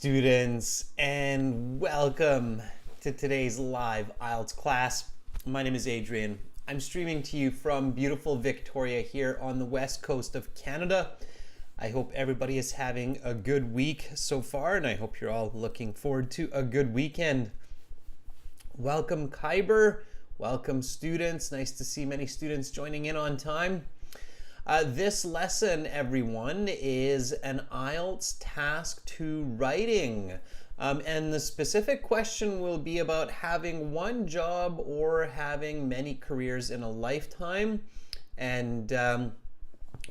students, and welcome to today's live IELTS class. My name is Adrian. I'm streaming to you from beautiful Victoria here on the west coast of Canada. I hope everybody is having a good week so far, and I hope you're all looking forward to a good weekend. Welcome, Kyber. Welcome, students. Nice to see many students joining in on time. This lesson, everyone, is an IELTS task 2 writing. And the specific question will be about having one job or having many careers in a lifetime. And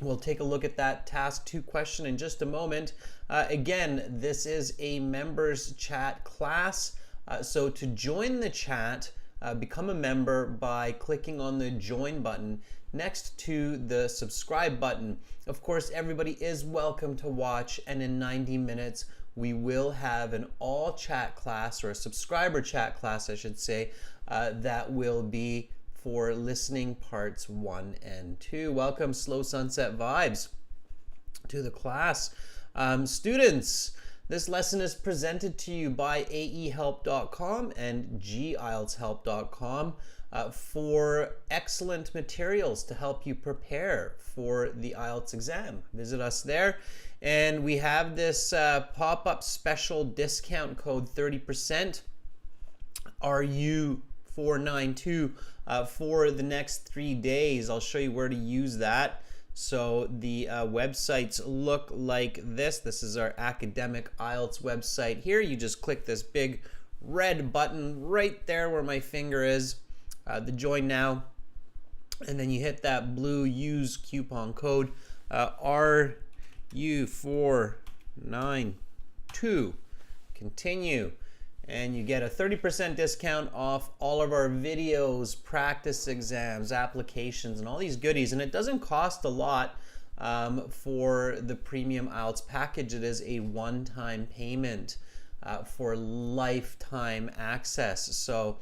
we'll take a look at that task 2 question in just a moment. Again, this is a members chat class. So to join the chat, become a member by clicking on the join button next to the subscribe button. Of course, everybody is welcome to watch, and in 90 minutes we will have an all chat class, or a subscriber chat class I should say, that will be for listening parts 1 and 2. Welcome, Slow Sunset Vibes, to the class. Students, this lesson is presented to you by aehelp.com and gieltshelp.com for excellent materials to help you prepare for the IELTS exam. Visit us there. And we have this pop-up special discount code 30%, RU492, for the next 3 days. I'll show you where to use that. So the websites look like this. This is our academic IELTS website here. You just click this big red button right there where my finger is, the join now, and then you hit that blue use coupon code RU492, continue, and you get a 30% discount off all of our videos, practice exams, applications, and all these goodies. And it doesn't cost a lot for the premium IELTS package. It is a one-time payment for lifetime access. So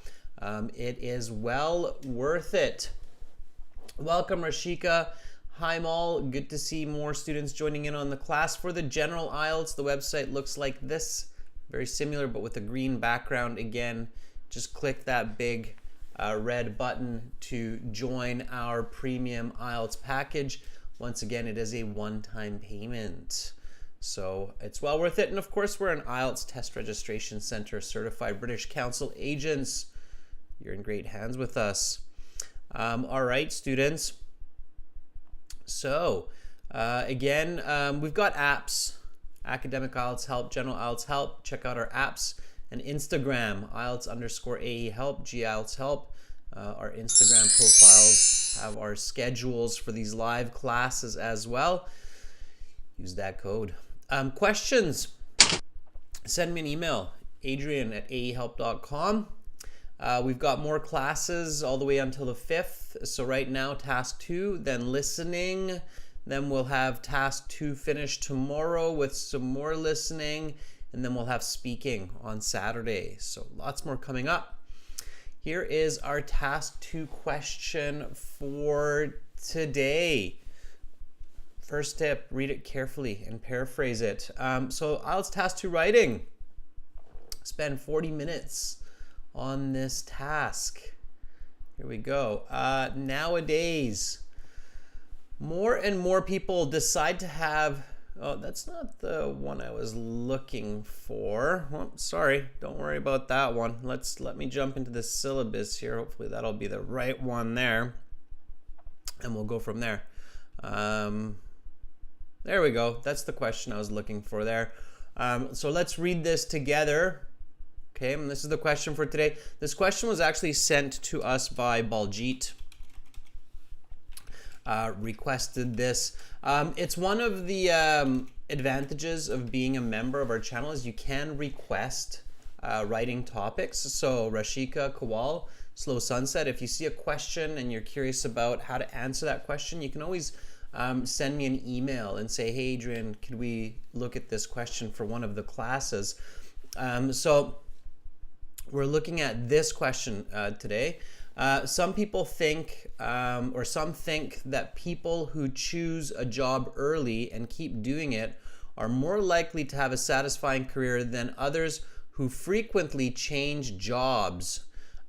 it is well worth it. Welcome, Rashika. Hi, Mal. Good to see more students joining in on the class. For the general IELTS, the website looks like this. Very similar, but with a green background. Again, just click that big red button to join our premium IELTS package. Once again, it is a one-time payment, so it's well worth it. And of course, we're an IELTS Test Registration Center certified British Council agents. You're in great hands with us. All right, students. So again, we've got apps. Academic IELTS Help, General IELTS Help. Check out our apps. And Instagram, IELTS_AE Help, GIELTS Help. Our Instagram profiles have our schedules for these live classes as well. Use that code. Questions? Send me an email, adrian@aehelp.com. We've got more classes all the way until the 5th. So right now, task 2, then listening. Then we'll have task 2 finished tomorrow with some more listening, and then we'll have speaking on Saturday. So lots more coming up. Here is our task 2 question for today. First tip, read it carefully and paraphrase it. So IELTS task 2 writing. Spend 40 minutes on this task. Here we go. Nowadays, more and more people decide to have, oh, that's not the one I was looking for. Oh, sorry, don't worry about that one. Let me jump into the syllabus here. Hopefully that'll be the right one there, and we'll go from there. There we go. That's the question I was looking for there. So let's read this together. Okay, and this is the question for today. This question was actually sent to us by Baljit. Requested this. It's one of the advantages of being a member of our channel is you can request writing topics. So Rashika, Kawal, Slow Sunset, if you see a question and you're curious about how to answer that question, you can always send me an email and say, hey Adrian, could we look at this question for one of the classes? So we're looking at this question today. Some people think, or some think that people who choose a job early and keep doing it are more likely to have a satisfying career than others who frequently change jobs.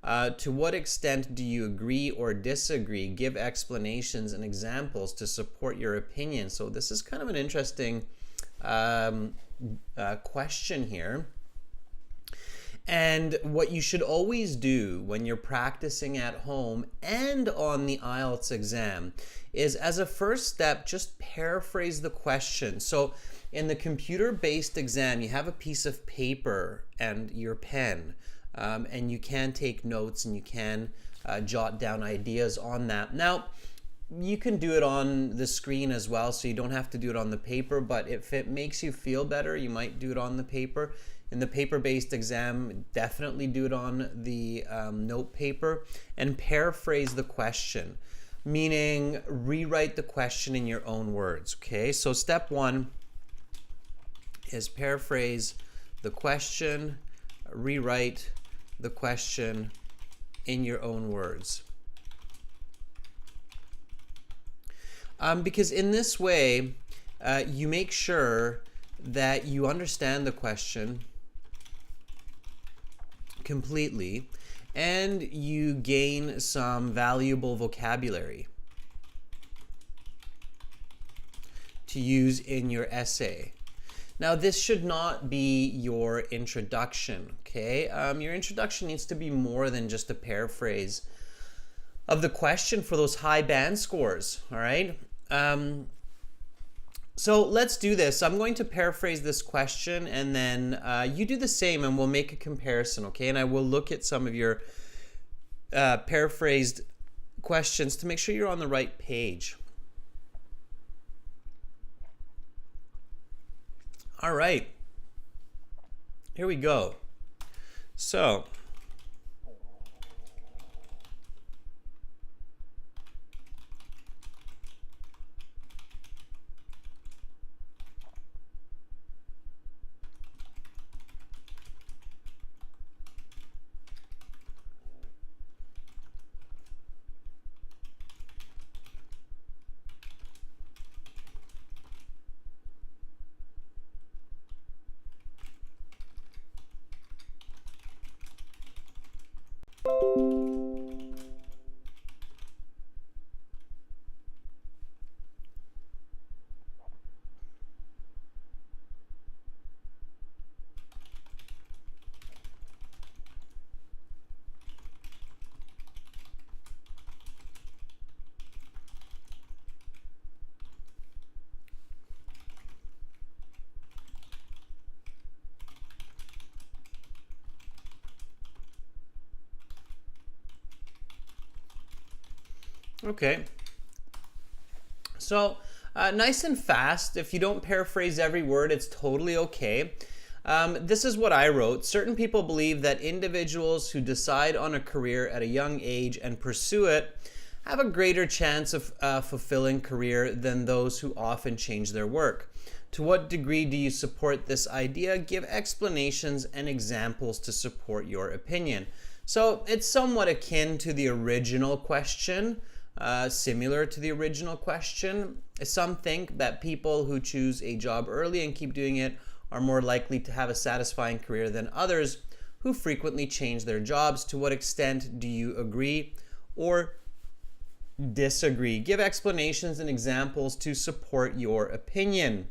To what extent do you agree or disagree? Give explanations and examples to support your opinion. So this is kind of an interesting question here. And what you should always do when you're practicing at home and on the IELTS exam is, as a first step, just paraphrase the question. So in the computer-based exam, you have a piece of paper and your pen, and you can take notes and you can jot down ideas on that. Now, you can do it on the screen as well, so you don't have to do it on the paper, but if it makes you feel better, you might do it on the paper. In the paper-based exam, definitely do it on the note paper and paraphrase the question, meaning rewrite the question in your own words, okay? So step one is paraphrase the question, rewrite the question in your own words. Because in this way, you make sure that you understand the question completely and you gain some valuable vocabulary to use in your essay. Now, this should not be your introduction, okay? Your introduction needs to be more than just a paraphrase of the question for those high band scores, all right? So let's do this. I'm going to paraphrase this question, and then you do the same, and we'll make a comparison, okay? And I will look at some of your paraphrased questions to make sure you're on the right page. All right, here we go. So, okay. So, nice and fast. If you don't paraphrase every word, it's totally okay. This is what I wrote. Certain people believe that individuals who decide on a career at a young age and pursue it have a greater chance of fulfilling career than those who often change their work. To what degree do you support this idea? Give explanations and examples to support your opinion. So it's somewhat akin to the original question. Similar to the original question. Some think that people who choose a job early and keep doing it are more likely to have a satisfying career than others who frequently change their jobs. To what extent do you agree or disagree? Give explanations and examples to support your opinion.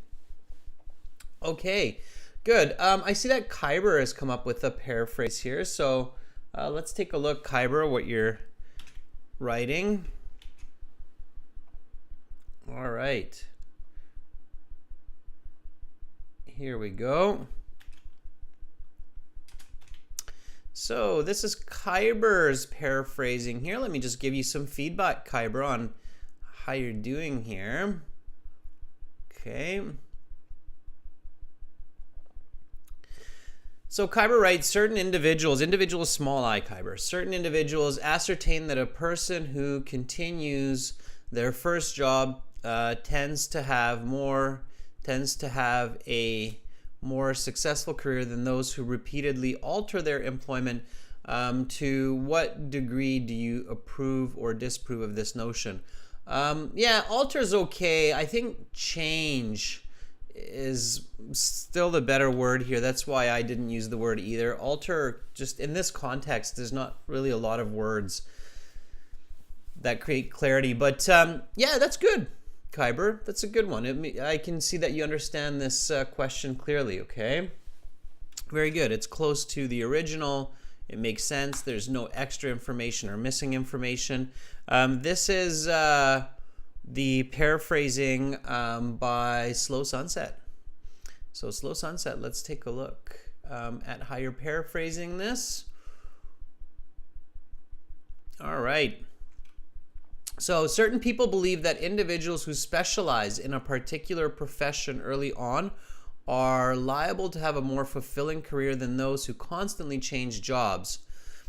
Okay, good. I see that Kyber has come up with a paraphrase here. So let's take a look, Kyber, what you're writing. All right. Here we go. So this is Kyber's paraphrasing here. Let me just give you some feedback, Kyber, on how you're doing here. Okay. So Kyber writes, certain individuals small I, Kyber, certain individuals ascertain that a person who continues their first job tends to have a more successful career than those who repeatedly alter their employment. To what degree do you approve or disapprove of this notion? Yeah, alter is okay. I think change is still the better word here. That's why I didn't use the word either. Alter, just in this context, there's not really a lot of words that create clarity. But yeah, that's good, Kyber. That's a good one. I can see that you understand this question clearly, okay? Very good. It's close to the original. It makes sense. There's no extra information or missing information. This is the paraphrasing by Slow Sunset. So Slow Sunset, let's take a look at how you're paraphrasing this. All right. So certain people believe that individuals who specialize in a particular profession early on are liable to have a more fulfilling career than those who constantly change jobs.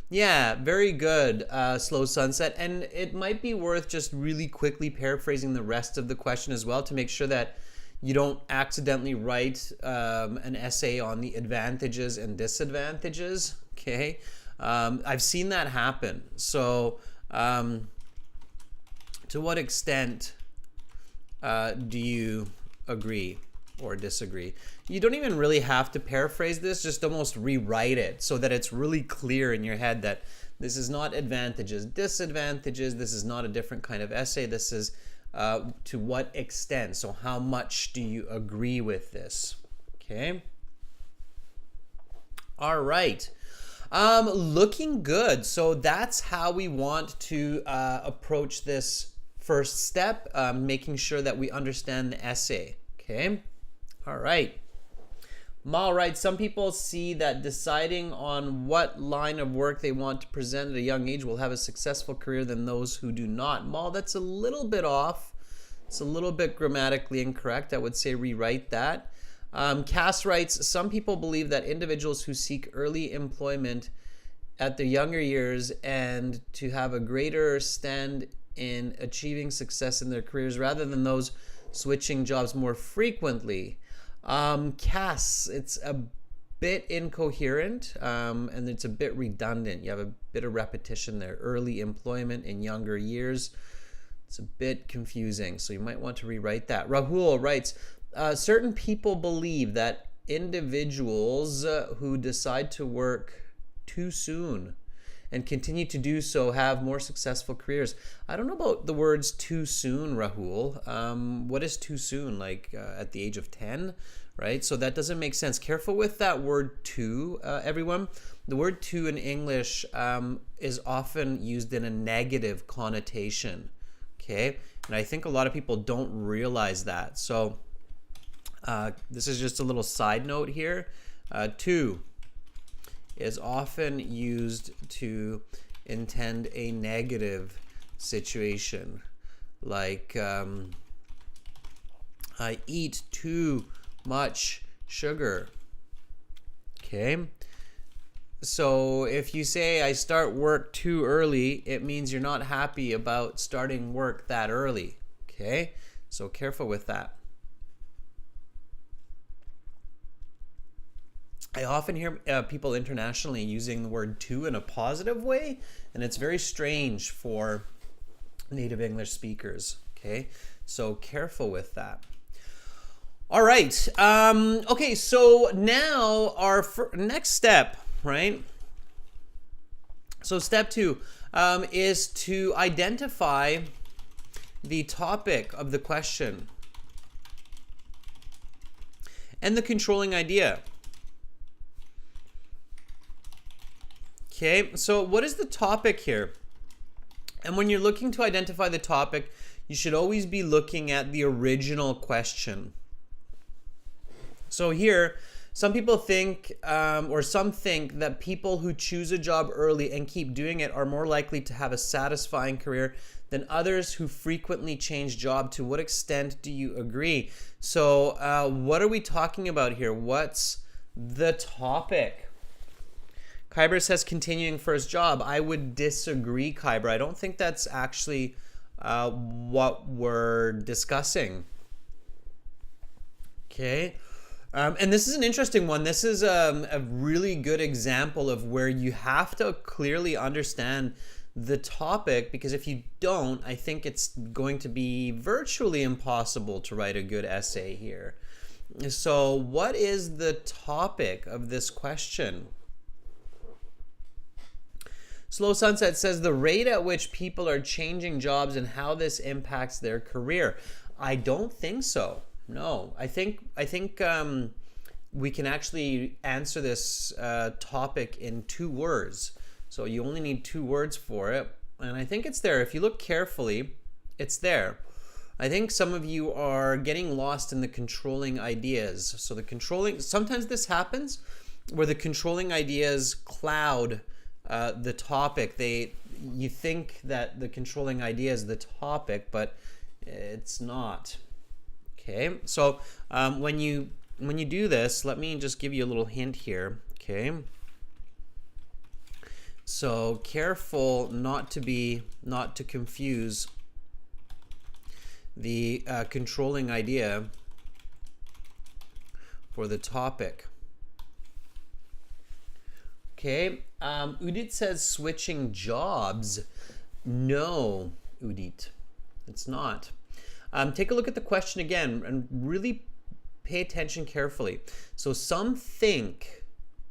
Yeah, very good, Slow Sunset. And it might be worth just really quickly paraphrasing the rest of the question as well to make sure that you don't accidentally write an essay on the advantages and disadvantages, okay? I've seen that happen. So to what extent do you agree or disagree? You don't even really have to paraphrase this, just almost rewrite it so that it's really clear in your head that this is not advantages, disadvantages, this is not a different kind of essay, this is to what extent, so how much do you agree with this, okay? All right, looking good. So that's how we want to approach this first step, making sure that we understand the essay, okay? All right. Mal writes, some people see that deciding on what line of work they want to present at a young age will have a successful career than those who do not. Mal, that's a little bit off. It's a little bit grammatically incorrect. I would say rewrite that. Cass writes, some people believe that individuals who seek early employment at their younger years and to have a greater stand in achieving success in their careers rather than those switching jobs more frequently. Cass, it's a bit incoherent and it's a bit redundant. You have a bit of repetition there. Early employment in younger years. It's a bit confusing, so you might want to rewrite that. Rahul writes, certain people believe that individuals who decide to work too soon and continue to do so have more successful careers. I don't know about the words too soon, Rahul. What is too soon? Like at the age of 10, right? So that doesn't make sense. Careful with that word too, everyone. The word too in English is often used in a negative connotation, okay? And I think a lot of people don't realize that. So this is just a little side note here. Too is often used to intend a negative situation, like I eat too much sugar, okay? So if you say I start work too early, it means you're not happy about starting work that early, okay? So careful with that. I often hear people internationally using the word to in a positive way, and it's very strange for native English speakers, okay? So careful with that. All right. Okay, so now our next step, right? So step 2 is to identify the topic of the question and the controlling idea. Okay, so what is the topic here? And when you're looking to identify the topic, you should always be looking at the original question. So here, some people think, or some think that people who choose a job early and keep doing it are more likely to have a satisfying career than others who frequently change job. To what extent do you agree? So what are we talking about here? What's the topic? Kyber says continuing first job. I would disagree, Kyber. I don't think that's actually what we're discussing. Okay. And this is an interesting one. This is a really good example of where you have to clearly understand the topic, because if you don't, I think it's going to be virtually impossible to write a good essay here. So what is the topic of this question? Slow Sunset says the rate at which people are changing jobs and how this impacts their career. I don't think so. No, I think we can actually answer this topic in 2 words. So you only need 2 words for it, and I think it's there. If you look carefully, it's there. I think some of you are getting lost in the controlling ideas. So the controlling, sometimes this happens where the controlling ideas cloud the topic. You think that the controlling idea is the topic, but it's not. Okay, so when you do this, let me just give you a little hint here. Okay, so careful not to confuse the controlling idea for the topic. Okay, Udit says switching jobs. No, Udit, it's not. Take a look at the question again and really pay attention carefully. So some think,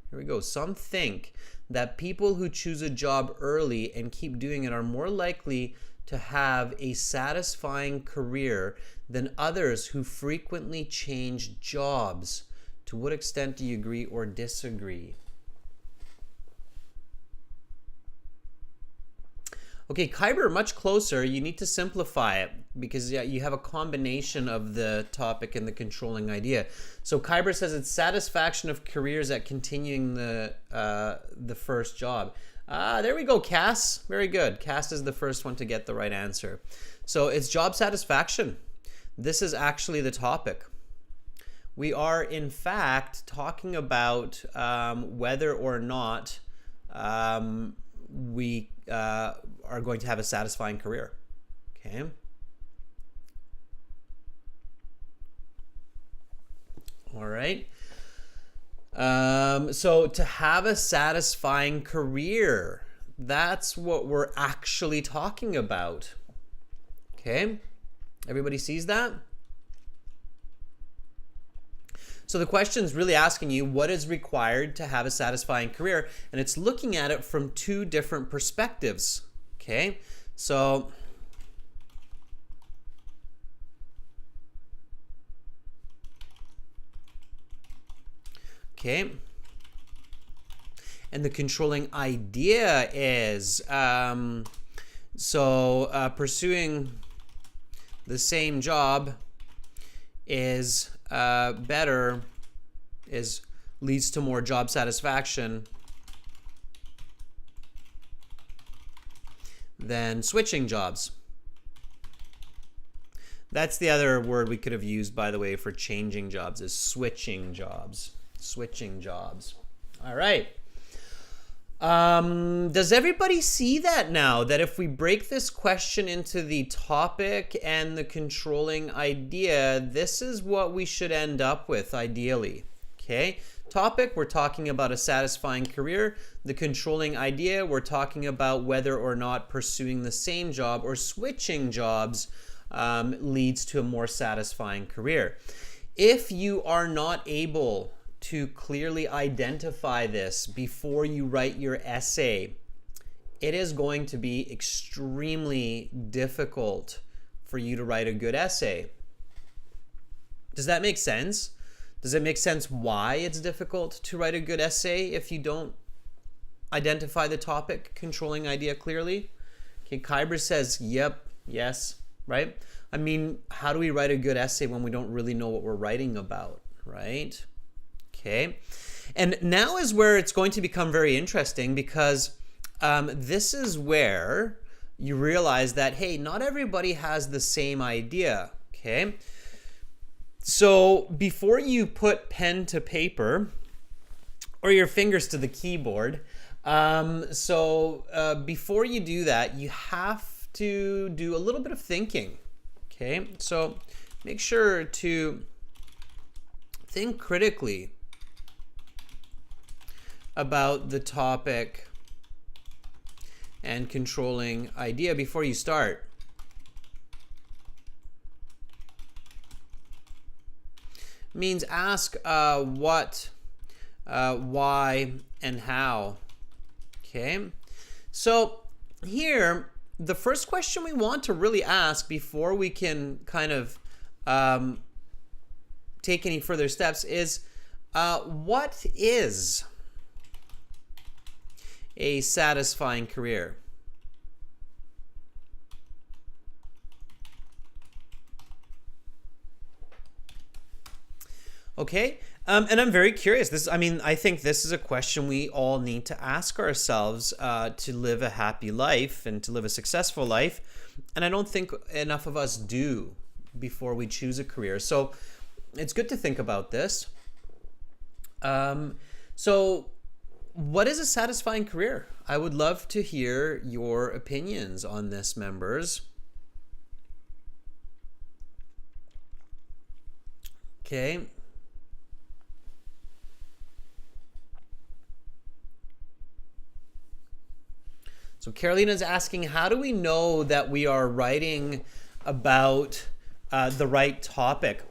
here we go, some think that people who choose a job early and keep doing it are more likely to have a satisfying career than others who frequently change jobs. To what extent do you agree or disagree? Okay, Kyber, much closer. You need to simplify it because you have a combination of the topic and the controlling idea. So Kyber says it's satisfaction of careers at continuing the first job. There we go, Cass. Very good. Cass is the first one to get the right answer. So it's job satisfaction. This is actually the topic. We are, in fact, talking about whether or not we are going to have a satisfying career. Okay. All right. So to have a satisfying career, that's what we're actually talking about. Okay. Everybody sees that? So the question is really asking you what is required to have a satisfying career, and it's looking at it from 2 different perspectives. Okay, so and the controlling idea is pursuing the same job is better, leads to more job satisfaction than switching jobs. That's the other word we could have used, by the way, for changing jobs, is switching jobs. Switching jobs. All right. Does everybody see that now? That if we break this question into the topic and the controlling idea, this is what we should end up with ideally. Okay. Topic, we're talking about a satisfying career. The controlling idea, we're talking about whether or not pursuing the same job or switching jobs leads to a more satisfying career. If you are not able to clearly identify this before you write your essay, it is going to be extremely difficult for you to write a good essay. Does that make sense? Does it make sense why it's difficult to write a good essay if you don't identify the topic, controlling idea clearly? Okay, Kyber says, yep, yes, right? I mean, how do we write a good essay when we don't really know what we're writing about, right? Okay, and now is where it's going to become very interesting, because this is where you realize that, hey, not everybody has the same idea, okay? So before you put pen to paper or your fingers to the keyboard, before you do that, you have to do a little bit of thinking, okay? So make sure to think critically about the topic and controlling idea before you start. means ask what, why, and how. Okay, so here, the first question we want to really ask before we can kind of take any further steps is, what is a satisfying career? Okay, and I'm very curious. I think this is a question we all need to ask ourselves to live a happy life and to live a successful life. And I don't think enough of us do before we choose a career. So it's good to think about this. So what is a satisfying career? I would love to hear your opinions on this, members. Okay. So Carolina's asking, how do we know that we are writing about the right topic?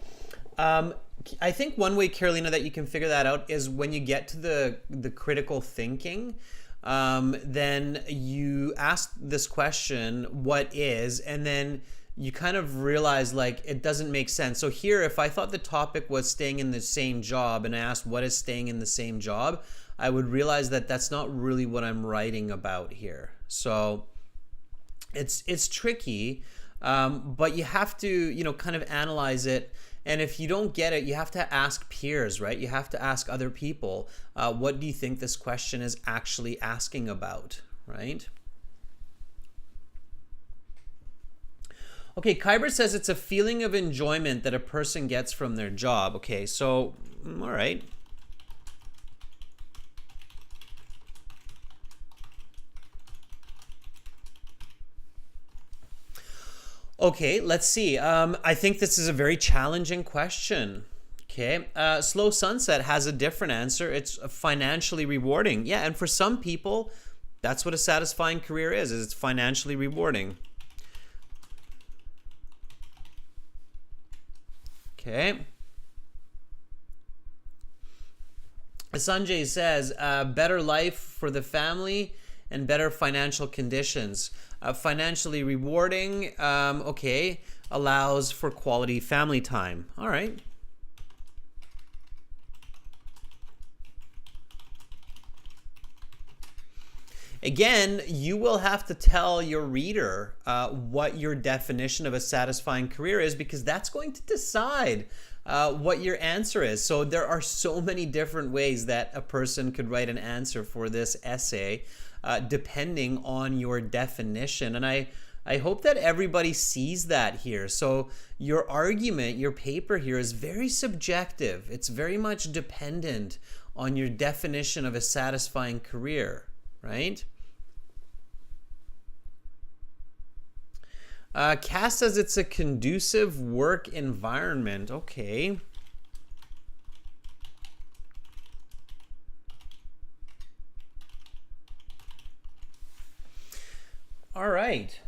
I think one way, Carolina, that you can figure that out is when you get to the critical thinking, then you ask this question, what is, and then you kind of realize like it doesn't make sense. So here, if I thought the topic was staying in the same job and I asked what is staying in the same job, I would realize that that's not really what I'm writing about here. So it's tricky, but you have to, kind of analyze it. And if you don't get it, you have to ask peers, right? You have to ask other people, what do you think this question is actually asking about, right? Okay, Kyber says it's a feeling of enjoyment that a person gets from their job. Okay, so, all right. Okay, let's see. I think this is a very challenging question. Okay, Slow Sunset has a different answer. It's financially rewarding. Yeah, and for some people, that's what a satisfying career is it's financially rewarding. Okay. Sanjay says, better life for the family and better financial conditions. Financially rewarding, okay, allows for quality family time. All right. Again, you will have to tell your reader what your definition of a satisfying career is, because that's going to decide what your answer is. So there are so many different ways that a person could write an answer for this essay, depending on your definition. And I hope that everybody sees that here. So your argument, your paper here is very subjective. It's very much dependent on your definition of a satisfying career, right? Cass says it's a conducive work environment. Okay. All right.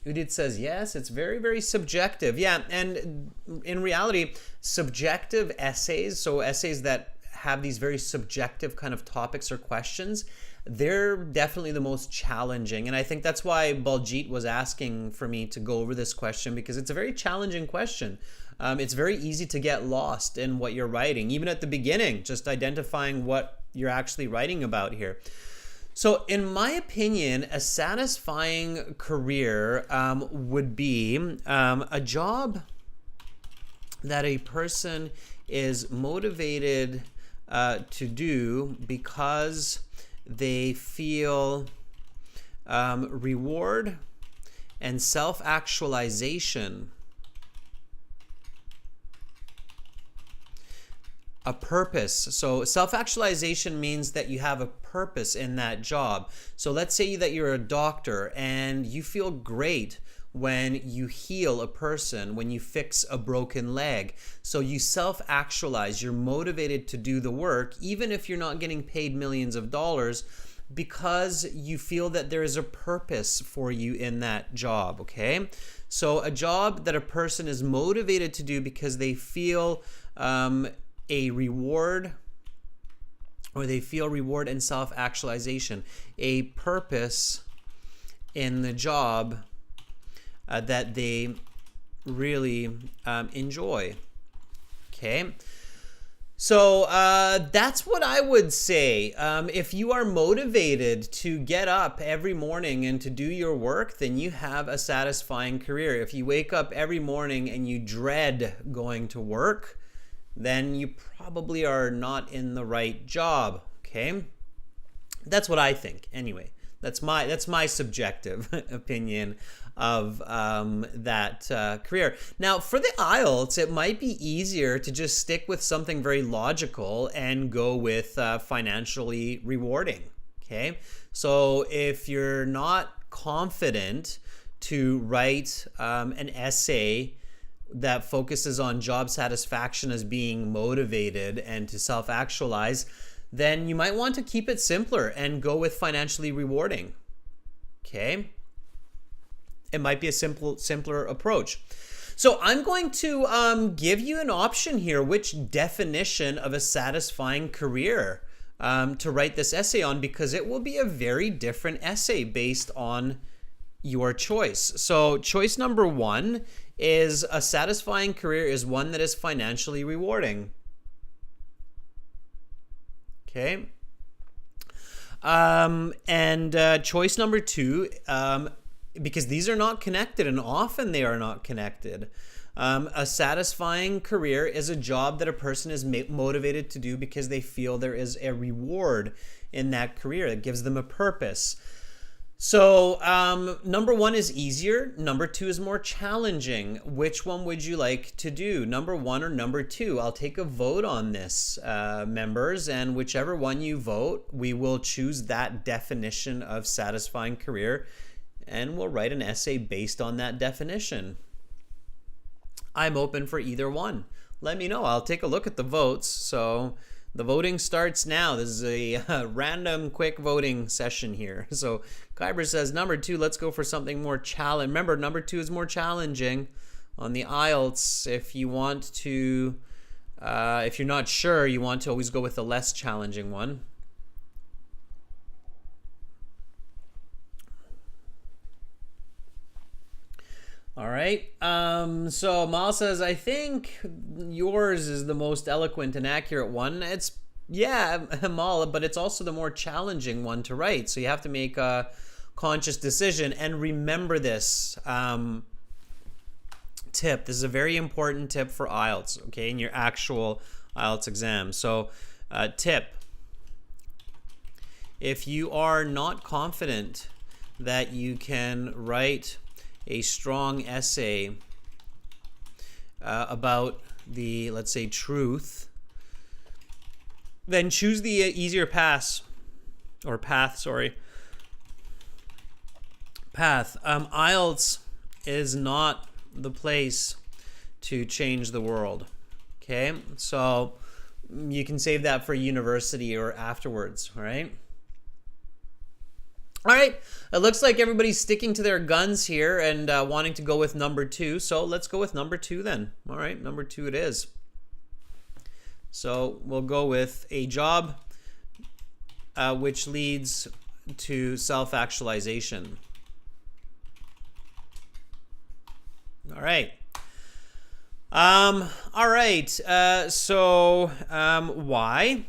Udit says yes, it's very, very subjective. Yeah, and in reality, subjective essays, so essays that have these very subjective kind of topics or questions, they're definitely the most challenging. And I think that's why Baljit was asking for me to go over this question, because it's a very challenging question. It's very easy to get lost in what you're writing, even at the beginning, just identifying what you're actually writing about here. So in my opinion, a satisfying career would be a job that a person is motivated to do because they feel reward and self-actualization, a purpose. So self-actualization means that you have a purpose in that job. So let's say that you're a doctor and you feel great when you heal a person, when you fix a broken leg. So you self-actualize, you're motivated to do the work, even if you're not getting paid millions of dollars, because you feel that there is a purpose for you in that job, okay? So a job that a person is motivated to do because they feel a reward, or they feel reward and self-actualization, a purpose in the job that they really enjoy. Okay. So that's what I would say. If you are motivated to get up every morning and to do your work, then you have a satisfying career. If you wake up every morning and you dread going to work, then you probably are not in the right job. Okay, that's what I think. Anyway, that's my subjective opinion of that career. Now, for the IELTS, it might be easier to just stick with something very logical and go with financially rewarding. Okay, so if you're not confident to write an essay that focuses on job satisfaction as being motivated and to self-actualize, then you might want to keep it simpler and go with financially rewarding. Okay? It might be a simpler approach. So I'm going to give you an option here, which definition of a satisfying career to write this essay on, because it will be a very different essay based on your choice. So choice number 1 is a satisfying career is one that is financially rewarding. Okay. And choice number 2, because these are not connected, and often they are not connected. A satisfying career is a job that a person is motivated to do because they feel there is a reward in that career that gives them a purpose. So number 1 is easier. Number 2 is more challenging. Which one would you like to do? Number 1 or number 2? I'll take a vote on this, members, and whichever one you vote, we will choose that definition of satisfying career, and we'll write an essay based on that definition. I'm open for either one. Let me know. I'll take a look at the votes. So the voting starts now. This is a random quick voting session here. So Kyber says number 2, let's go for something more challenging. Remember, number 2 is more challenging on the IELTS. If you want to, if you're not sure, you want to always go with the less challenging one. All right. So Mal says, I think yours is the most eloquent and accurate one. It's, yeah, Mal, but it's also the more challenging one to write. So you have to make a conscious decision. And remember this tip. This is a very important tip for IELTS, okay, in your actual IELTS exam. So tip, if you are not confident that you can write a strong essay about the, let's say, truth, then choose the easier path. IELTS is not the place to change the world. Okay, so you can save that for university or afterwards. All right. All right, it looks like everybody's sticking to their guns here and wanting to go with number 2. So let's go with number 2 then. All right, number 2 it is. So we'll go with a job which leads to self-actualization. All right. All right. So why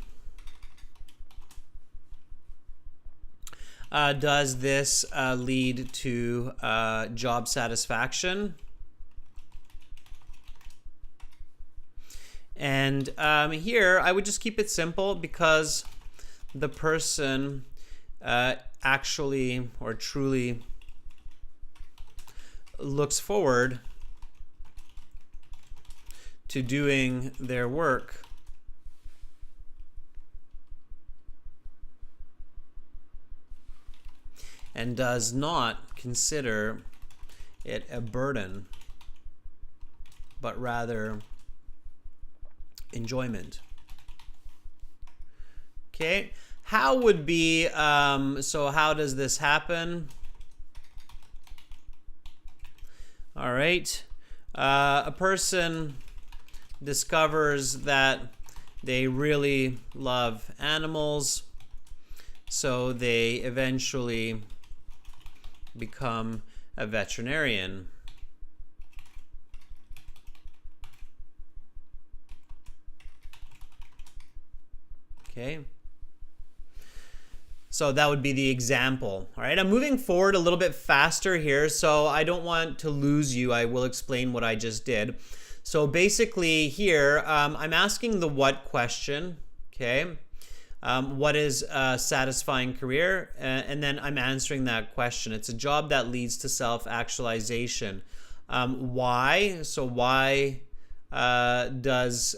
does this lead to job satisfaction? And here I would just keep it simple, because the person actually or truly looks forward to doing their work and does not consider it a burden, but rather enjoyment. Okay, how would be, so how does this happen? All right, a person discovers that they really love animals, so they eventually become a veterinarian. Okay. So that would be the example. All right, I'm moving forward a little bit faster here, so I don't want to lose you. I will explain what I just did. So basically here, I'm asking the what question, okay? What is a satisfying career? And then I'm answering that question. It's a job that leads to self-actualization. Why? So why does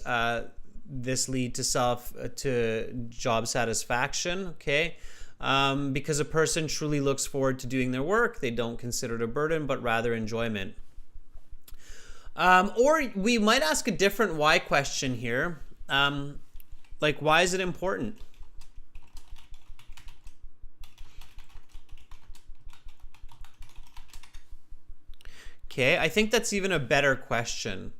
this lead to job satisfaction? Okay. Because a person truly looks forward to doing their work. They don't consider it a burden, but rather enjoyment. Or we might ask a different why question here. Like, why is it important? Okay, I think that's even a better question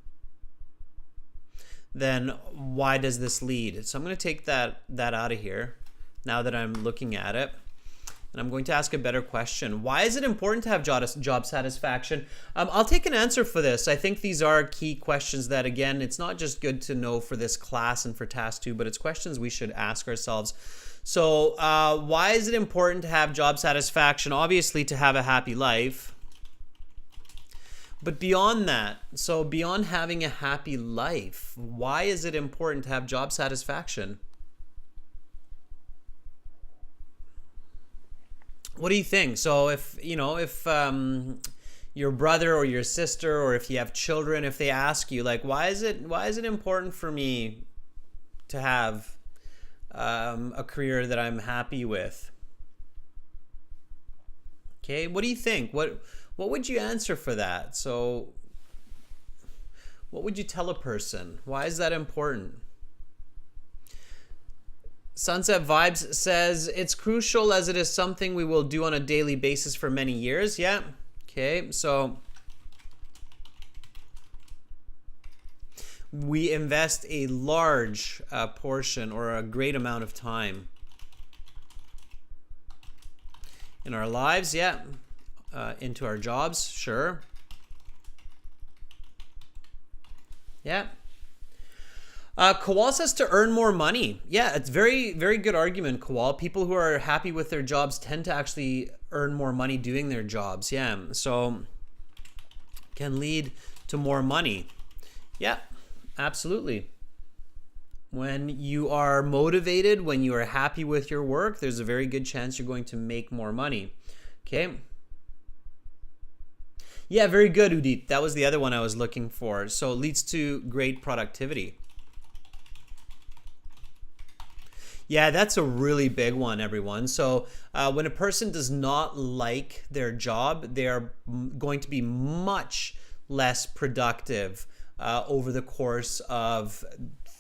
than why does this lead? So I'm going to take that out of here now that I'm looking at it. And I'm going to ask a better question. Why is it important to have job satisfaction? I'll take an answer for this. I think these are key questions that, again, it's not just good to know for this class and for task 2, but it's questions we should ask ourselves. So why is it important to have job satisfaction? Obviously, to have a happy life. But beyond that, so beyond having a happy life, why is it important to have job satisfaction? What do you think? So if your brother or your sister, or if you have children, if they ask you, like, why is it important for me to have a career that I'm happy with? Okay, what do you think? What would you answer for that? So what would you tell a person? Why is that important? Sunset Vibes says, it's crucial as it is something we will do on a daily basis for many years. Yeah. Okay, so we invest a large portion or a great amount of time in our lives. Yeah. Into our jobs, sure. Yeah. Kowal says to earn more money. Yeah, it's very, very good argument, Kowal. People who are happy with their jobs tend to actually earn more money doing their jobs. Yeah, so can lead to more money. Yeah, absolutely. When you are motivated, when you are happy with your work, there's a very good chance you're going to make more money. Okay. Yeah, very good, Udit. That was the other one I was looking for. So it leads to great productivity. Yeah, that's a really big one, everyone. So when a person does not like their job, they are going to be much less productive over the course of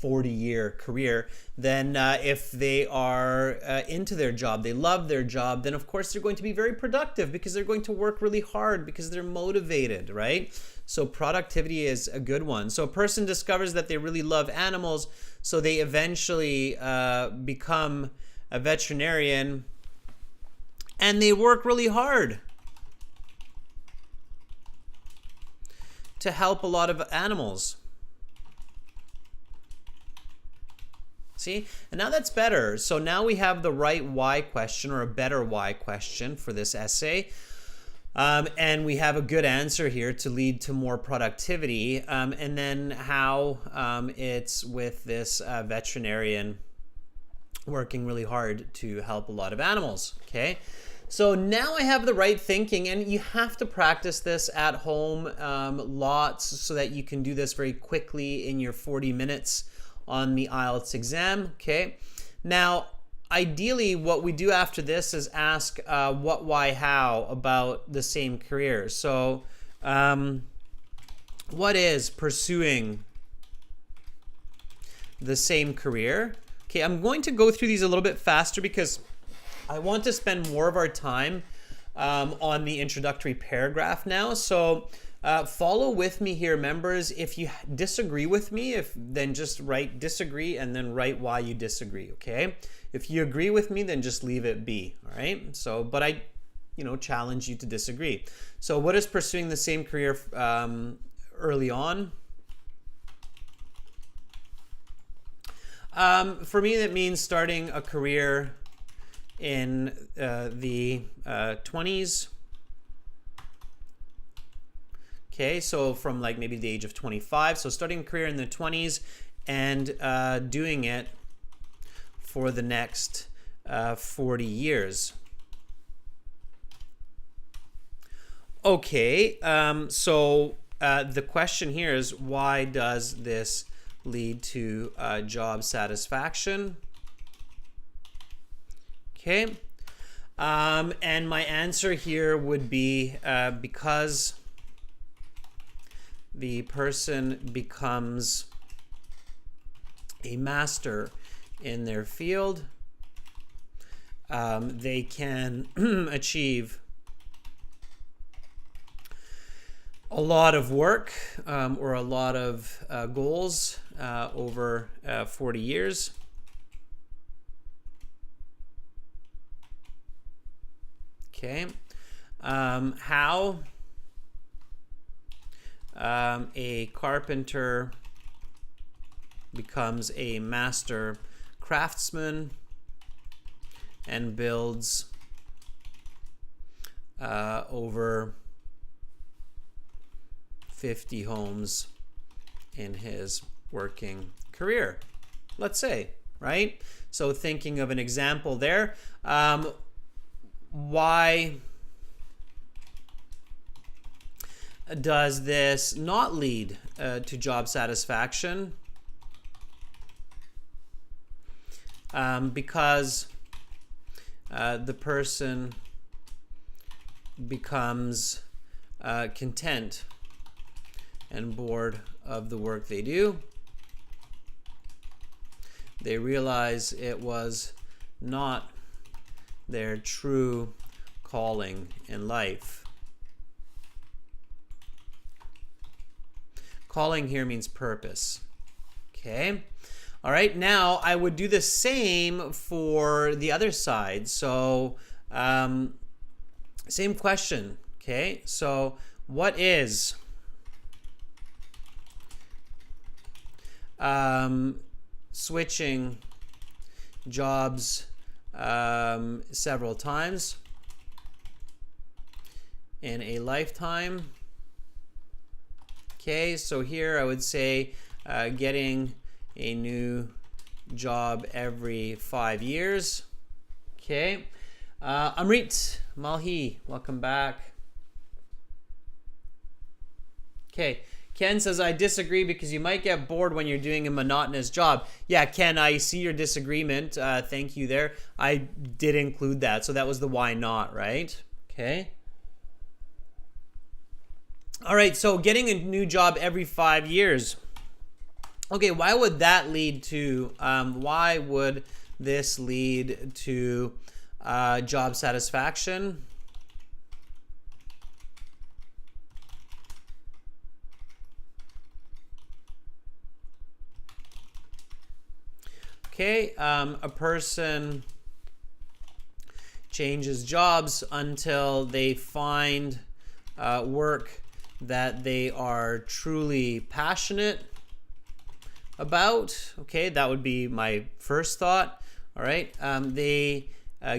40-year career than if they are into their job, they love their job, then of course they're going to be very productive because they're going to work really hard because they're motivated, right? So productivity is a good one. So a person discovers that they really love animals, so they eventually become a veterinarian and they work really hard to help a lot of animals. See, and now that's better. So now we have the right why question, or a better why question for this essay. And we have a good answer here to lead to more productivity. And then how it's with this veterinarian working really hard to help a lot of animals. Okay. So now I have the right thinking, and you have to practice this at home lots so that you can do this very quickly in your 40 minutes on the IELTS exam. Okay. Now, ideally, what we do after this is ask what, why, how about the same career. So, what is pursuing the same career? Okay, I'm going to go through these a little bit faster because I want to spend more of our time on the introductory paragraph now. So, Follow with me here, members. If you disagree with me, then just write disagree and then write why you disagree, okay? If you agree with me, then just leave it be, all right? So, but I, challenge you to disagree. So what is pursuing the same career early on? For me, that means starting a career in the 20s. Okay, so from like maybe the age of 25. So starting a career in the 20s and doing it for the next 40 years. Okay, so the question here is, why does this lead to job satisfaction? Okay, and my answer here would be because the person becomes a master in their field, they can achieve a lot of work or a lot of goals over 40 years. Okay. How a carpenter becomes a master craftsman and builds over 50 homes in his working career, let's say, right? So thinking of an example there, why does this not lead to job satisfaction? Because the person becomes content and bored of the work they do. They realize it was not their true calling in life. Calling here means purpose. Okay. All right. Now I would do the same for the other side. So same question. Okay. So what is switching jobs several times in a lifetime? Okay, so here I would say getting a new job every 5 years. Okay, Amrit Malhi, welcome back. Okay, Ken says, I disagree because you might get bored when you're doing a monotonous job. Yeah, Ken, I see your disagreement. Thank you there. I did include that, so that was the why not, right? Okay. All right, so getting a new job every 5 years. Okay, why would that lead to, why would this lead to job satisfaction? Okay, a person changes jobs until they find work that they are truly passionate about. Okay, that would be my first thought. All right, they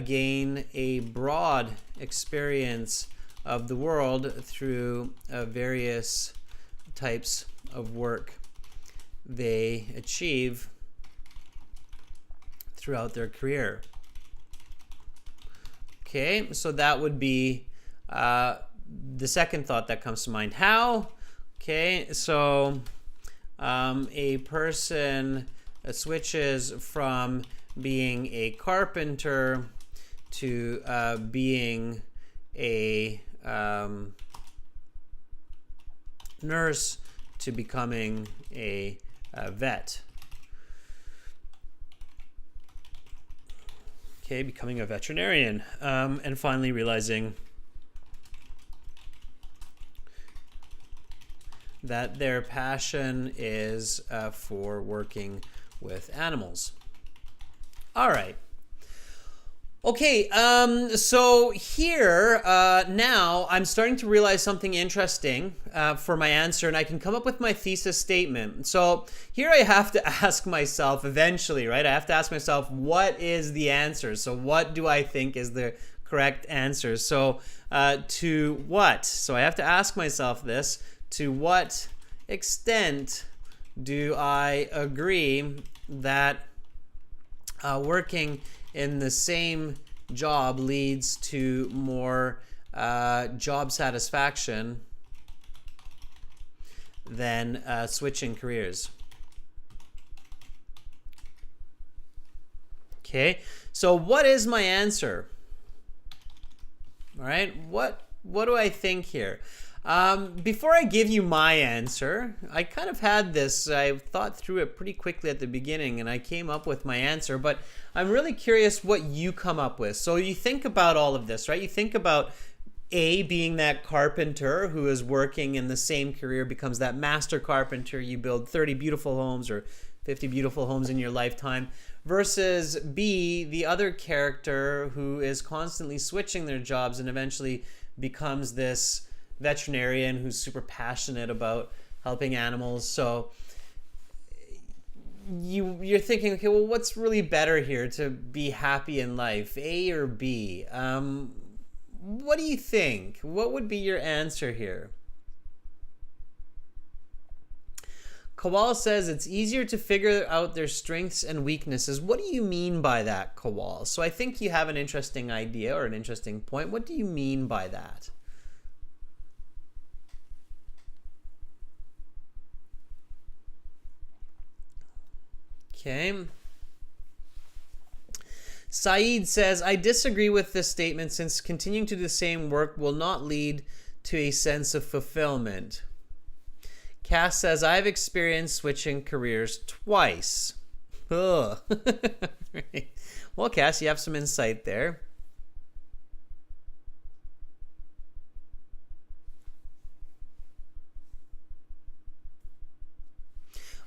gain a broad experience of the world through various types of work they achieve throughout their career. Okay, so that would be the second thought that comes to mind. How? Okay, so a person switches from being a carpenter to being a nurse to becoming a vet. Okay, becoming a veterinarian, and finally realizing that their passion is for working with animals. All right. Okay, so here now I'm starting to realize something interesting for my answer, and I can come up with my thesis statement. So here I have to ask myself eventually, right? I have to ask myself, what is the answer? So what do I think is the correct answer? So to what? So I have to ask myself this: to what extent do I agree that working in the same job leads to more job satisfaction than switching careers? Okay, so what is my answer? All right, what do I think here? Before I give you my answer, I kind of had this, I thought through it pretty quickly at the beginning and I came up with my answer, but I'm really curious what you come up with. So you think about all of this, right? You think about A, being that carpenter who is working in the same career, becomes that master carpenter. You build 30 beautiful homes or 50 beautiful homes in your lifetime, versus B, the other character who is constantly switching their jobs and eventually becomes this veterinarian who's super passionate about helping animals. So you're thinking, okay, well, what's really better here to be happy in life, A or B? What do you think? What would be your answer here? Kowal says it's easier to figure out their strengths and weaknesses. What do you mean by that, Kowal? So I think you have an interesting idea or an interesting point. What do you mean by that? Okay. Saeed says, I disagree with this statement since continuing to do the same work will not lead to a sense of fulfillment. Cass says, I've experienced switching careers twice. Ugh. Right. Well, Cass, you have some insight there.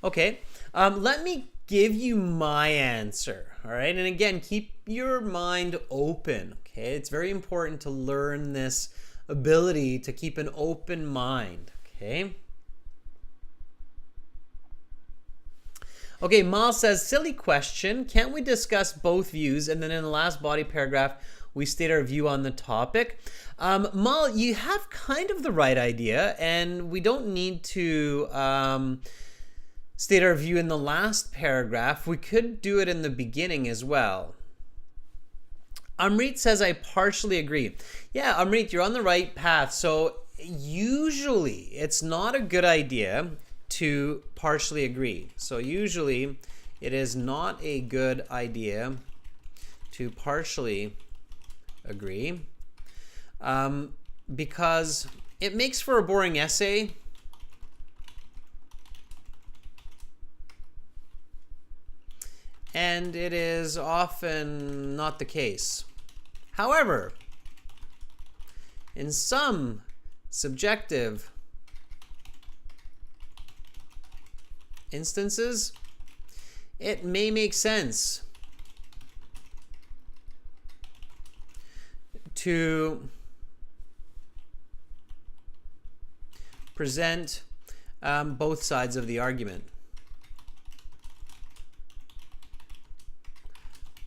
Okay, let me give you my answer, all right? And again, keep your mind open, okay? It's very important to learn this ability to keep an open mind, okay? Okay, Mal says, silly question. Can't we discuss both views? And then in the last body paragraph, we state our view on the topic. Mal, you have kind of the right idea, and we don't need to state our view in the last paragraph. We could do it in the beginning as well. Amrit says, I partially agree. Yeah, Amrit, you're on the right path. So usually it's not a good idea to partially agree. So usually it is not a good idea to partially agree because it makes for a boring essay. And it is often not the case. However, in some subjective instances, it may make sense to present both sides of the argument.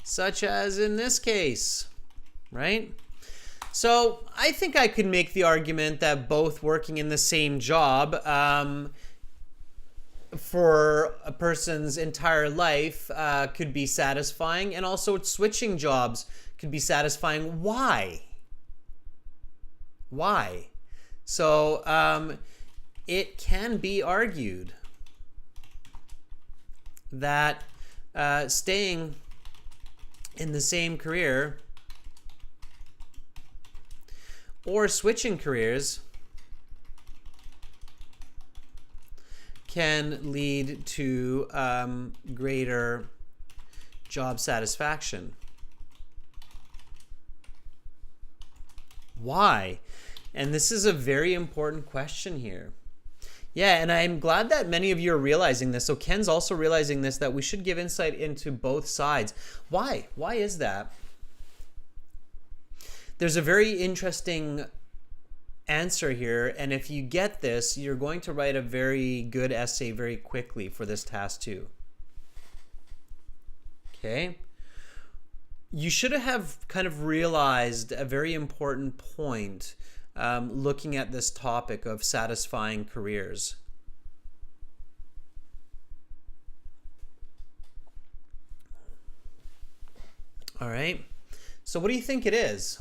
Such as in this case, right? So I think I could make the argument that both working in the same job for a person's entire life could be satisfying, and also switching jobs could be satisfying. Why? So it can be argued that staying in the same career or switching careers can lead to greater job satisfaction. Why? And this is a very important question here. Yeah, and I'm glad that many of you are realizing this. So Ken's also realizing this, that we should give insight into both sides. Why? Why is that? There's a very interesting answer here, and if you get this, you're going to write a very good essay very quickly for this task too. Okay? You should have kind of realized a very important point looking at this topic of satisfying careers. All right. So what do you think it is?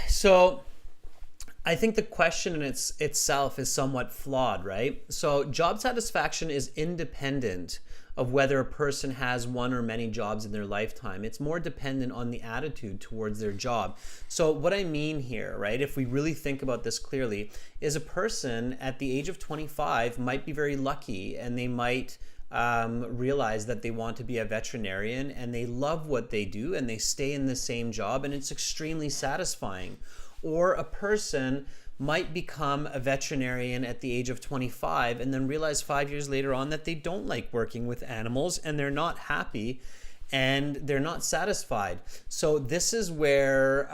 So I think the question in itself is somewhat flawed, right? So job satisfaction is independent of whether a person has one or many jobs in their lifetime. It's more dependent on the attitude towards their job. So what I mean here, right, if we really think about this clearly, is a person at the age of 25 might be very lucky, and they might realize that they want to be a veterinarian, and they love what they do, and they stay in the same job, and it's extremely satisfying. Or a person might become a veterinarian at the age of 25 and then realize 5 years later on that they don't like working with animals, and they're not happy and they're not satisfied. So this is where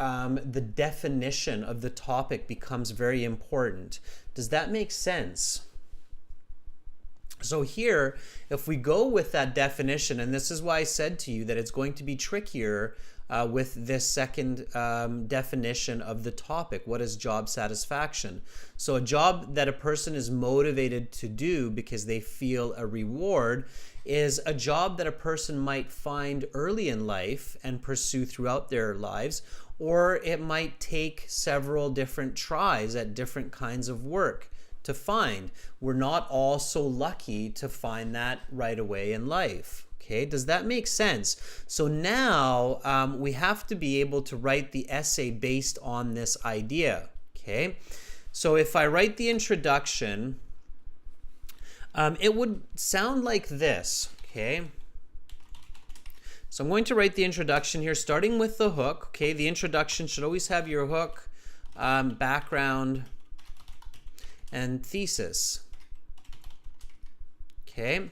the definition of the topic becomes very important. Does that make sense? So here, if we go with that definition, and this is why I said to you that it's going to be trickier with this second definition of the topic. What is job satisfaction? So a job that a person is motivated to do because they feel a reward is a job that a person might find early in life and pursue throughout their lives, or it might take several different tries at different kinds of work to find. We're not all so lucky to find that right away in life. Okay, does that make sense? So now we have to be able to write the essay based on this idea. Okay, so if I write the introduction, it would sound like this. Okay, so I'm going to write the introduction here, starting with the hook. Okay, the introduction should always have your hook, background, and thesis. Okay.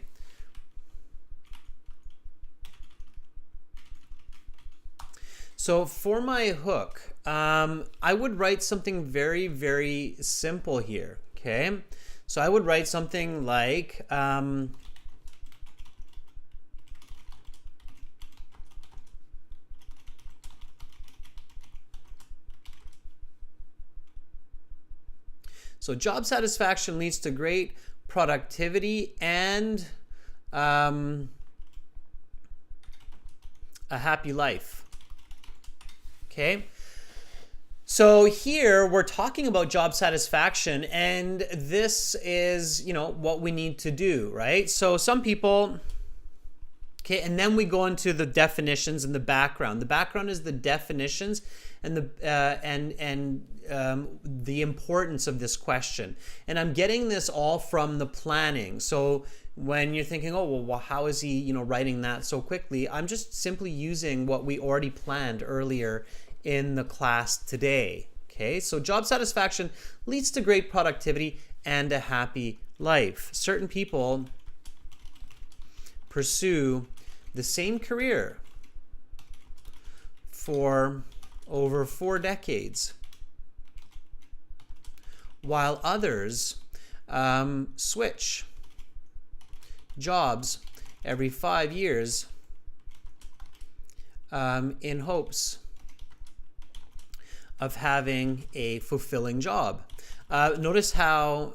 So for my hook, I would write something very, very simple here. Okay. So I would write something like, so job satisfaction leads to great productivity and a happy life. Okay. So here we're talking about job satisfaction, and this is, what we need to do, right? So some people, okay, and then we go into the definitions and the background. The background is the definitions and the importance of this question. And I'm getting this all from the planning. So when you're thinking, oh, well, how is he, writing that so quickly? I'm just simply using what we already planned earlier in the class today. Okay, so job satisfaction leads to great productivity and a happy life. Certain people pursue the same career for over 4 decades, while others switch jobs every 5 years in hopes of having a fulfilling job. Notice how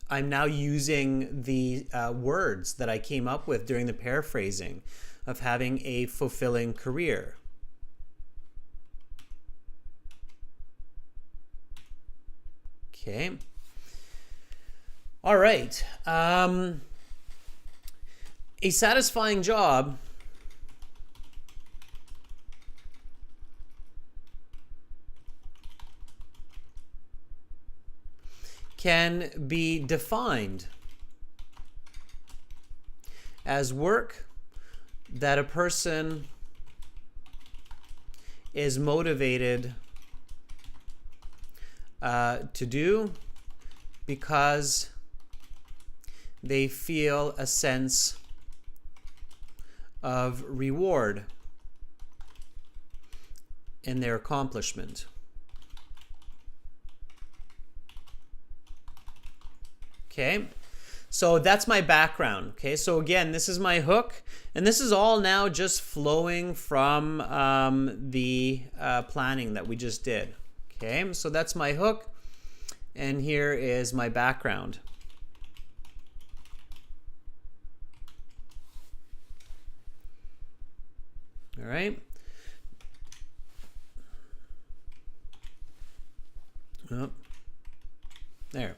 I'm now using the words that I came up with during the paraphrasing of having a fulfilling career. Okay. All right. A satisfying job can be defined as work that a person is motivated to do because they feel a sense of reward in their accomplishment. Okay, so that's my background. Okay, so again, this is my hook, and this is all now just flowing from the planning that we just did. Okay, so that's my hook, and here is my background. All right. Oh, there.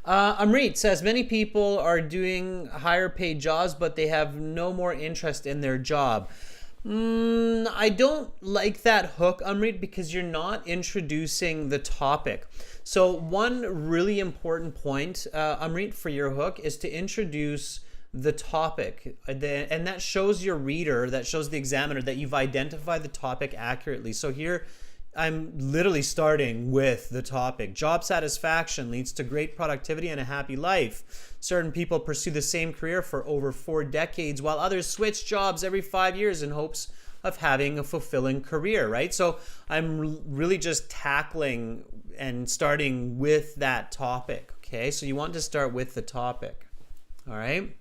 Amrit says, many people are doing higher paid jobs, but they have no more interest in their job. I don't like that hook, Amrit, because you're not introducing the topic. So one really important point, Amrit, for your hook is to introduce the topic. And that shows your reader, that shows the examiner that you've identified the topic accurately. So here, I'm literally starting with the topic. Job satisfaction leads to great productivity and a happy life. Certain people pursue the same career for over 4 decades, while others switch jobs every 5 years in hopes of having a fulfilling career, right? So I'm really just tackling and starting with that topic, okay? So you want to start with the topic, all right?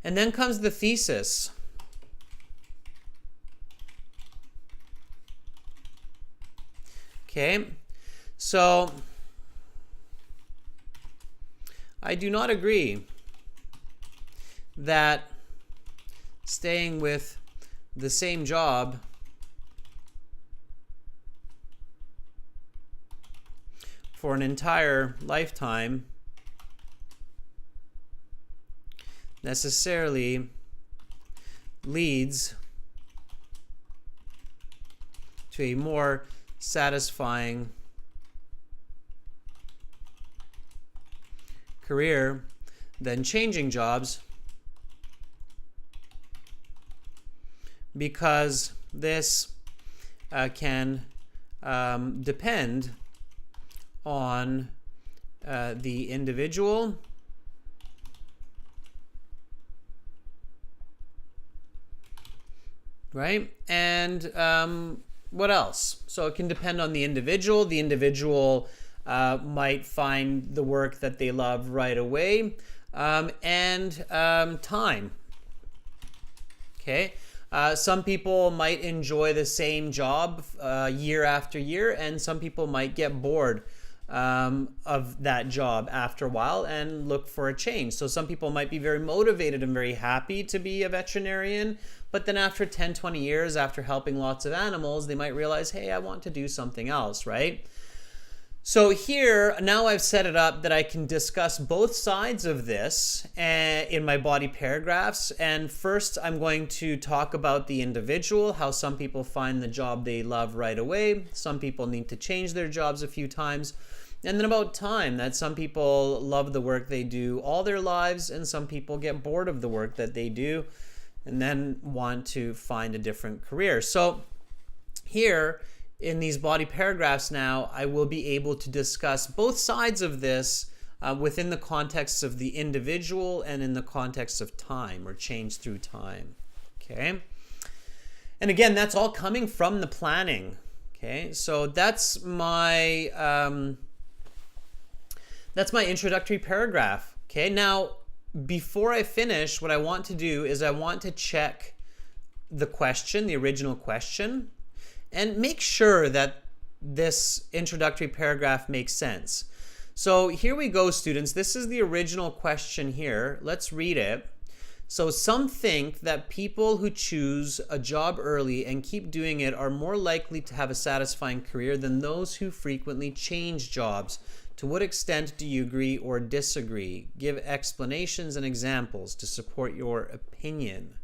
And then comes the thesis. Okay, so I do not agree that staying with the same job for an entire lifetime necessarily leads to a more satisfying career than changing jobs, because this can depend on the individual right? And what else? So it can depend on the individual. The individual might find the work that they love right away, and time. Okay. Some people might enjoy the same job year after year, and some people might get bored of that job after a while and look for a change. So some people might be very motivated and very happy to be a veterinarian, but then after 10, 20 years, after helping lots of animals, they might realize, hey, I want to do something else, right? So here, now I've set it up that I can discuss both sides of this in my body paragraphs. And first, I'm going to talk about the individual, how some people find the job they love right away. Some people need to change their jobs a few times. And then about time, that some people love the work they do all their lives, and some people get bored of the work that they do and then want to find a different career. So here, in these body paragraphs now, I will be able to discuss both sides of this within the context of the individual and in the context of time, or change through time. Okay? And again, that's all coming from the planning. Okay? So that's my introductory paragraph. Okay? Now, before I finish, what I want to do is I want to check the question, the original question, and make sure that this introductory paragraph makes sense. So here we go, students. This is the original question here. Let's read it. So some think that people who choose a job early and keep doing it are more likely to have a satisfying career than those who frequently change jobs. To what extent do you agree or disagree? Give explanations and examples to support your opinion.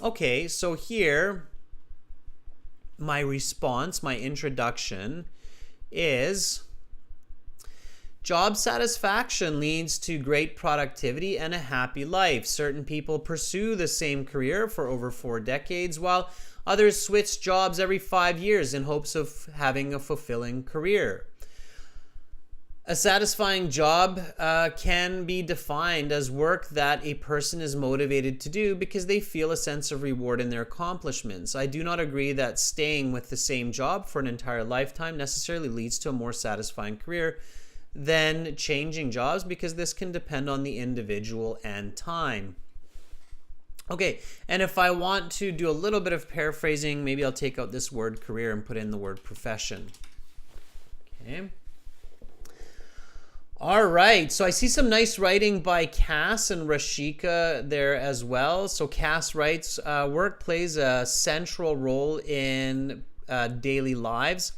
Okay, so here, my response, my introduction is: job satisfaction leads to great productivity and a happy life. Certain people pursue the same career for over 4 decades, while others switch jobs every 5 years in hopes of having a fulfilling career. A satisfying job can be defined as work that a person is motivated to do because they feel a sense of reward in their accomplishments. I do not agree that staying with the same job for an entire lifetime necessarily leads to a more satisfying career than changing jobs, because this can depend on the individual and time. Okay, and if I want to do a little bit of paraphrasing, maybe I'll take out this word career and put in the word profession. Okay. All right, so I see some nice writing by Cass and Rashika there as well. So Cass writes, work plays a central role in daily lives.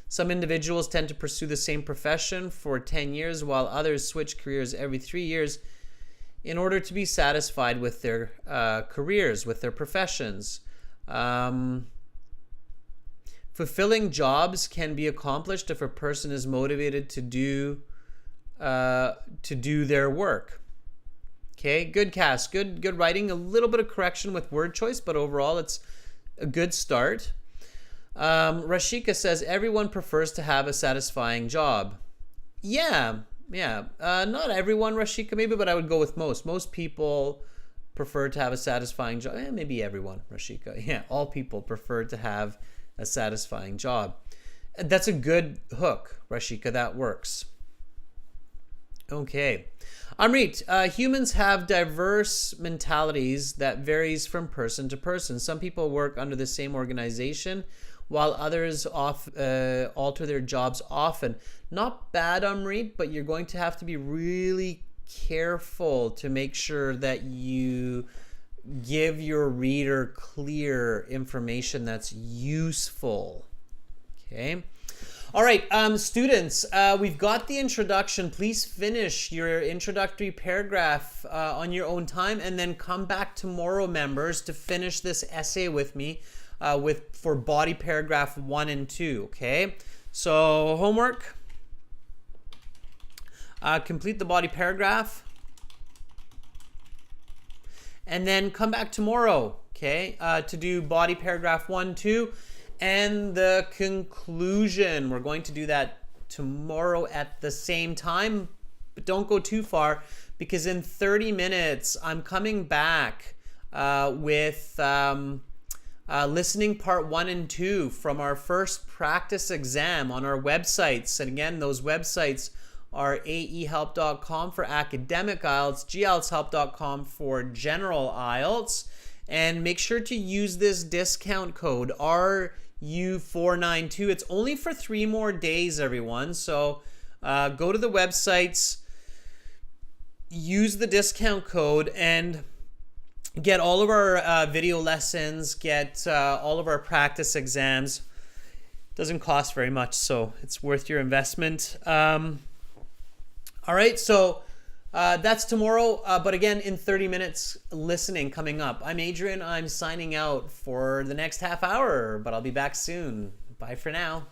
Some individuals tend to pursue the same profession for 10 years, while others switch careers every 3 years in order to be satisfied with their careers, with their professions. Fulfilling jobs can be accomplished if a person is motivated to do their work. Okay, good, Cass. Good writing. A little bit of correction with word choice, but overall it's a good start. Rashika says everyone prefers to have a satisfying job. Yeah. Not everyone, Rashika, maybe, but I would go with most. Most people prefer to have a satisfying job. Maybe everyone, Rashika. Yeah, all people prefer to have a satisfying job. That's a good hook, Rashika. That works. Okay. Amrit, humans have diverse mentalities that varies from person to person. Some people work under the same organization, while others alter their jobs often. Not bad, Amrit, but you're going to have to be really careful to make sure that you give your reader clear information that's useful. Okay. All right, students, we've got the introduction. Please finish your introductory paragraph on your own time, and then come back tomorrow, members, to finish this essay with me for body paragraph 1 and 2, okay? So homework, complete the body paragraph, and then come back tomorrow, okay, to do body paragraph 1, 2, and the conclusion. We're going to do that tomorrow at the same time, but don't go too far, because in 30 minutes I'm coming back with listening part 1 and 2 from our first practice exam on our websites. And again, those websites are aehelp.com for academic IELTS, glshelp.com for general IELTS. And make sure to use this discount code RU492. It's only for 3 more days, everyone. So go to the websites, use the discount code, and get all of our video lessons, get all of our practice exams. Doesn't cost very much, so it's worth your investment. All right, so that's tomorrow, but again, in 30 minutes, listening coming up. I'm Adrian. I'm signing out for the next half hour, but I'll be back soon. Bye for now.